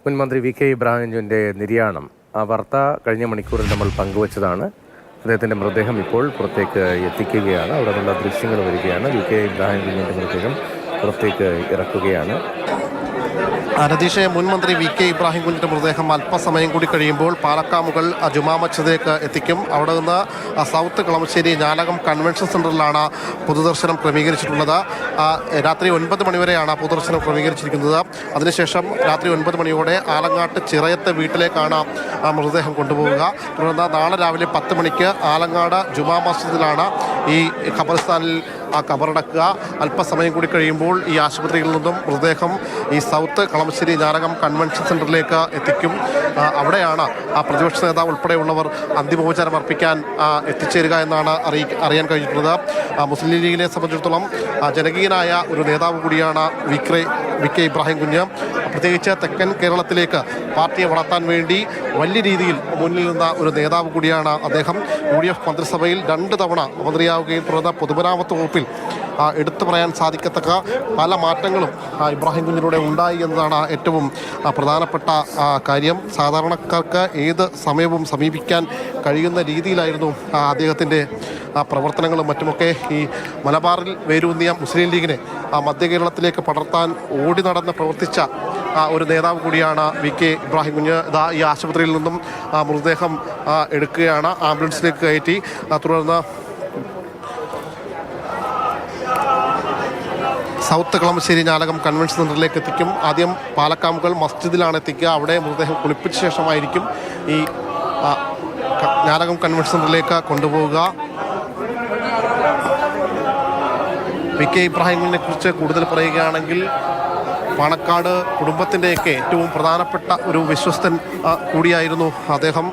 മുൻ മന്ത്രി V K Ibrahim കുഞ്ഞിൻ്റെ നിര്യാണം ആ വാർത്ത കഴിഞ്ഞ മണിക്കൂറിൽ നമ്മൾ പങ്കുവച്ചതാണ്. അദ്ദേഹത്തിൻ്റെ മൃതദേഹം ഇപ്പോൾ പുറത്തേക്ക് എത്തിക്കുകയാണ്. അവിടെ നിന്നുള്ള ദൃശ്യങ്ങൾ വരികയാണ്. വി കെ ഇബ്രാഹിം കുഞ്ഞിൻ്റെ മൃതദേഹം പുറത്തേക്ക് ഇറക്കുകയാണ്. രതീഷെ, മുൻ മന്ത്രി വി കെ ഇബ്രാഹിം കുഞ്ഞിൻ്റെ മൃതദേഹം അല്പസമയം കൂടി കഴിയുമ്പോൾ പാലക്കാമുകൾ ജുമാ മസ്ജിദിലേക്ക് എത്തിക്കും. അവിടെ നിന്ന് സൗത്ത് കളമശ്ശേരി ഞാലകം കൺവെൻഷൻ സെൻറ്ററിലാണ് പൊതുദർശനം ക്രമീകരിച്ചിട്ടുള്ളത്. രാത്രി 9 മണിവരെയാണ് പൊതുദർശനം ക്രമീകരിച്ചിരിക്കുന്നത്. അതിനുശേഷം രാത്രി 9 മണിയോടെ ആലങ്ങാട്ട് ചിറയത്തെ വീട്ടിലേക്കാണ് മൃതദേഹം കൊണ്ടുപോവുക. തുടർന്ന് നാളെ രാവിലെ 10 മണിക്ക് ആലങ്ങാട് ജുമാ മസ്ജിദിലാണ് ഈ ഖബർസ്ഥാനിൽ കബറടക്കുക. അല്പസമയം കൂടി കഴിയുമ്പോൾ ഈ ആശുപത്രിയിൽ നിന്നും മൃതദേഹം ഈ സൗത്ത് കളമശ്ശേരി ഞാലകം കൺവെൻഷൻ സെൻറ്ററിലേക്ക് എത്തിക്കും. അവിടെയാണ് പ്രതിപക്ഷ നേതാവ് ഉൾപ്പെടെയുള്ളവർ അന്തിമോപചാരം അർപ്പിക്കാൻ എത്തിച്ചേരുക എന്നാണ് അറിയാൻ കഴിഞ്ഞിട്ടുള്ളത്. മുസ്ലിം ലീഗിനെ സംബന്ധിച്ചിടത്തോളം ജനകീയനായ ഒരു നേതാവ് കൂടിയാണ് വി കെ ഇബ്രാഹിം കുഞ്ഞ്. പ്രത്യേകിച്ച് തെക്കൻ കേരളത്തിലേക്ക് പാർട്ടിയെ വളർത്താൻ വേണ്ടി വലിയ രീതിയിൽ മുന്നിൽ നിന്ന ഒരു നേതാവ് കൂടിയാണ് അദ്ദേഹം. UDF മന്ത്രിസഭയിൽ 2 തവണ മന്ത്രിയാവുകയും തുടർന്ന് പൊതുമരാമത്ത് വകുപ്പിൽ എടുത്തു പറയാൻ സാധിക്കത്തക്ക പല മാറ്റങ്ങളും ഇബ്രാഹിം കുഞ്ഞിലൂടെ ഉണ്ടായി എന്നതാണ് ഏറ്റവും പ്രധാനപ്പെട്ട കാര്യം. സാധാരണക്കാർക്ക് ഏത് സമയവും സമീപിക്കാൻ കഴിയുന്ന രീതിയിലായിരുന്നു അദ്ദേഹത്തിൻ്റെ പ്രവർത്തനങ്ങളും മറ്റുമൊക്കെ. ഈ മലബാറിൽ വേരൂന്നിയ മുസ്ലിം ലീഗിനെ മധ്യ കേരളത്തിലേക്ക് പടർത്താൻ ഓടി നടന്ന് പ്രവർത്തിച്ച ഒരു നേതാവ് കൂടിയാണ് വി കെ ഇബ്രാഹിം കുഞ്ഞ്. ഈ ആശുപത്രിയിൽ നിന്നും മൃതദേഹം എടുക്കുകയാണ്, ആംബുലൻസിലേക്ക് കയറ്റി. തുടർന്ന് സൗത്ത് കളമശ്ശേരി ഞാലകം കൺവെൻഷൻ സെൻറ്ററിലേക്ക് എത്തിക്കും. ആദ്യം പാലക്കാമുകൾ മസ്ജിദിലാണ് എത്തിക്കുക. അവിടെ മൃതദേഹം കുളിപ്പിച്ച ശേഷമായിരിക്കും ഈ ഞാലകം കൺവെൻഷൻ സെൻറ്ററിലേക്ക് കൊണ്ടുപോവുക. വി കെ ഇബ്രാഹിമിനെ കുറിച്ച് കൂടുതൽ പറയുകയാണെങ്കിൽ പാണക്കാട് കുടുംബത്തിൻ്റെയൊക്കെ ഏറ്റവും പ്രധാനപ്പെട്ട ഒരു വിശ്വസ്തൻ കൂടിയായിരുന്നു അദ്ദേഹം.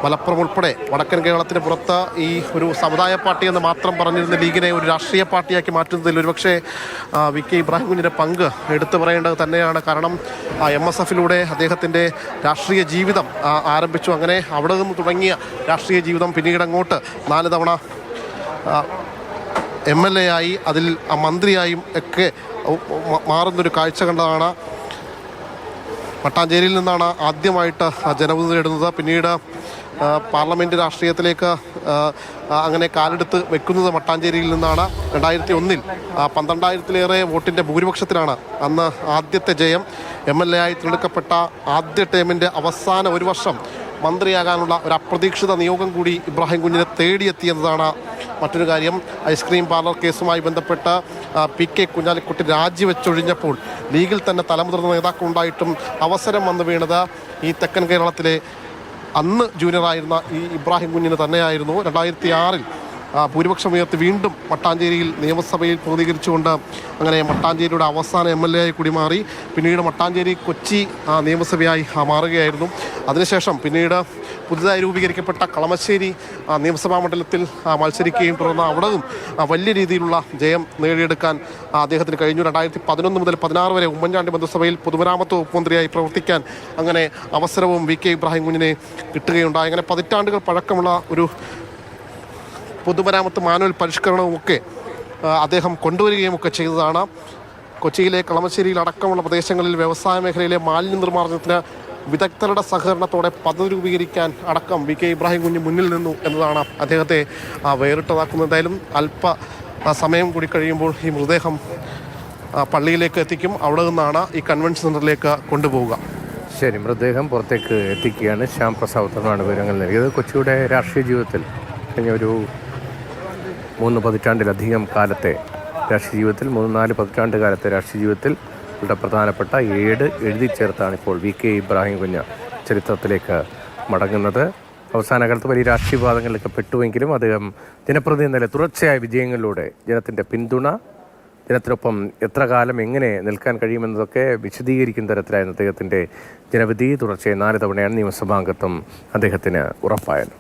മലപ്പുറം ഉൾപ്പെടെ വടക്കൻ കേരളത്തിന് പുറത്ത് ഈ ഒരു സമുദായ പാർട്ടി എന്ന് മാത്രം പറഞ്ഞിരുന്ന ലീഗിനെ ഒരു രാഷ്ട്രീയ പാർട്ടിയാക്കി മാറ്റുന്നതിൽ ഒരുപക്ഷെ വി കെ ഇബ്രാഹിം കുഞ്ഞിൻ്റെ പങ്ക് എടുത്തു പറയേണ്ടത് തന്നെയാണ്. കാരണം MSFിലൂടെ അദ്ദേഹത്തിൻ്റെ രാഷ്ട്രീയ ജീവിതം ആരംഭിച്ചു. അങ്ങനെ അവിടെ നിന്ന് തുടങ്ങിയ രാഷ്ട്രീയ ജീവിതം പിന്നീട് അങ്ങോട്ട് 4 തവണ MLA ആയി, അതിൽ മന്ത്രിയായും ഒക്കെ മാറുന്നൊരു കാഴ്ച കണ്ടതാണ്. മട്ടാഞ്ചേരിയിൽ നിന്നാണ് ആദ്യമായിട്ട് ജനവിധി നേടുന്നത്. പിന്നീട് പാർലമെൻറ്റ് രാഷ്ട്രീയത്തിലേക്ക് അങ്ങനെ കാലെടുത്ത് വെക്കുന്നത് മട്ടാഞ്ചേരിയിൽ നിന്നാണ്. 2001 12,000-ലേറെ വോട്ടിൻ്റെ ഭൂരിപക്ഷത്തിലാണ് അന്ന് ആദ്യത്തെ ജയം. MLA ആയി തിരഞ്ഞെടുക്കപ്പെട്ട ആദ്യ ടേമിൻ്റെ അവസാന 1 വർഷം മന്ത്രിയാകാനുള്ള ഒരു അപ്രതീക്ഷിത നിയോഗം കൂടി ഇബ്രാഹിം കുഞ്ഞിനെ തേടിയെത്തിയെന്നതാണ് മറ്റൊരു കാര്യം. ഐസ്ക്രീം പാർലർ കേസുമായി ബന്ധപ്പെട്ട് PK കുഞ്ഞാലിക്കുട്ടി രാജിവെച്ചൊഴിഞ്ഞപ്പോൾ ലീഗിൽ തന്നെ തലമുതിർന്ന നേതാക്കളുണ്ടായിട്ടും അവസരം വന്നു വീണത് ഈ തെക്കൻ കേരളത്തിലെ അന്ന് ജൂനിയറായിരുന്ന ഈ ഇബ്രാഹിം കുഞ്ഞിന് തന്നെയായിരുന്നു. 2006 ഭൂരിപക്ഷം ഉയർത്തി വീണ്ടും മട്ടാഞ്ചേരിയിൽ നിയമസഭയിൽ പ്രതികരിച്ചുകൊണ്ട് അങ്ങനെ മട്ടാഞ്ചേരിയുടെ അവസാന MLA ആയി കൂടി മാറി. പിന്നീട് മട്ടാഞ്ചേരി കൊച്ചി നിയമസഭയായി മാറുകയായിരുന്നു. അതിനുശേഷം പിന്നീട് പുതുതായി രൂപീകരിക്കപ്പെട്ട കളമശ്ശേരി നിയമസഭാ മണ്ഡലത്തിൽ മത്സരിക്കുകയും തുടർന്ന് അവിടെയും വലിയ രീതിയിലുള്ള ജയം നേടിയെടുക്കാൻ അദ്ദേഹത്തിന് കഴിഞ്ഞു. 2011 മുതൽ 2016 വരെ ഉമ്മൻചാണ്ടി മന്ത്രിസഭയിൽ പൊതുമരാമത്ത് വകുപ്പ് മന്ത്രിയായി പ്രവർത്തിക്കാൻ അങ്ങനെ അവസരവും വി കെ ഇബ്രാഹിം കുഞ്ഞിനെ കിട്ടുകയുണ്ടായി. അങ്ങനെ പതിറ്റാണ്ടുകൾ പഴക്കമുള്ള ഒരു പൊതുമരാമത്ത് മാനുവൽ പരിഷ്കരണവുമൊക്കെ അദ്ദേഹം കൊണ്ടുവരികയും ഒക്കെ ചെയ്തതാണ്. കൊച്ചിയിലെ കളമശ്ശേരിയിൽ അടക്കമുള്ള പ്രദേശങ്ങളിൽ വ്യവസായ മേഖലയിലെ മാലിന്യ നിർമ്മാർജ്ജനത്തിന് വിദഗ്ധരുടെ സഹകരണത്തോടെ പദ്ധതി രൂപീകരിക്കാൻ അടക്കം വി കെ ഇബ്രാഹിം കുഞ്ഞ് മുന്നിൽ നിന്നു എന്നതാണ് അദ്ദേഹത്തെ വേറിട്ടതാക്കുന്നത്. എന്തായാലും അല്പ സമയം കൂടി കഴിയുമ്പോൾ ഈ മൃതദേഹം പള്ളിയിലേക്ക് എത്തിക്കും. അവിടെ നിന്നാണ് ഈ കൺവെൻഷൻ സെൻറ്ററിലേക്ക് കൊണ്ടുപോവുക. ശരി, മൃതദേഹം പുറത്തേക്ക് എത്തിക്കുകയാണ്. ശ്യാം പ്രസാദാണ് വിവരങ്ങൾ നൽകിയത്. കൊച്ചിയുടെ രാഷ്ട്രീയ ജീവിതത്തിൽ കഴിഞ്ഞ ഒരു 3 പതിറ്റാണ്ടിലധികം കാലത്തെ രാഷ്ട്രീയ ജീവിതത്തിൽ 3-4 പതിറ്റാണ്ട് കാലത്തെ രാഷ്ട്രീയ ജീവിതത്തിൽ വളരെ പ്രധാനപ്പെട്ട ഏട് എഴുതി ചേർത്താണ് ഇപ്പോൾ വി കെ ഇബ്രാഹിം കുഞ്ഞ് ചരിത്രത്തിലേക്ക് മടങ്ങുന്നത്. അവസാന കാലത്ത് വലിയ രാഷ്ട്രീയ വിവാദങ്ങളിലൊക്കെ പെട്ടുവെങ്കിലും അദ്ദേഹം ജനപ്രതിനിധി നില തുടർച്ചയായ വിജയങ്ങളിലൂടെ ജനത്തിൻ്റെ പിന്തുണ, ജനത്തിനൊപ്പം എത്ര കാലം എങ്ങനെ നിൽക്കാൻ കഴിയുമെന്നതൊക്കെ വിശദീകരിക്കുന്ന തരത്തിലായിരുന്നു അദ്ദേഹത്തിൻ്റെ ജനവിധി. തുടർച്ചയായി 4 തവണയാണ് നിയമസഭാംഗത്വം അദ്ദേഹത്തിന് ഉറപ്പായത്.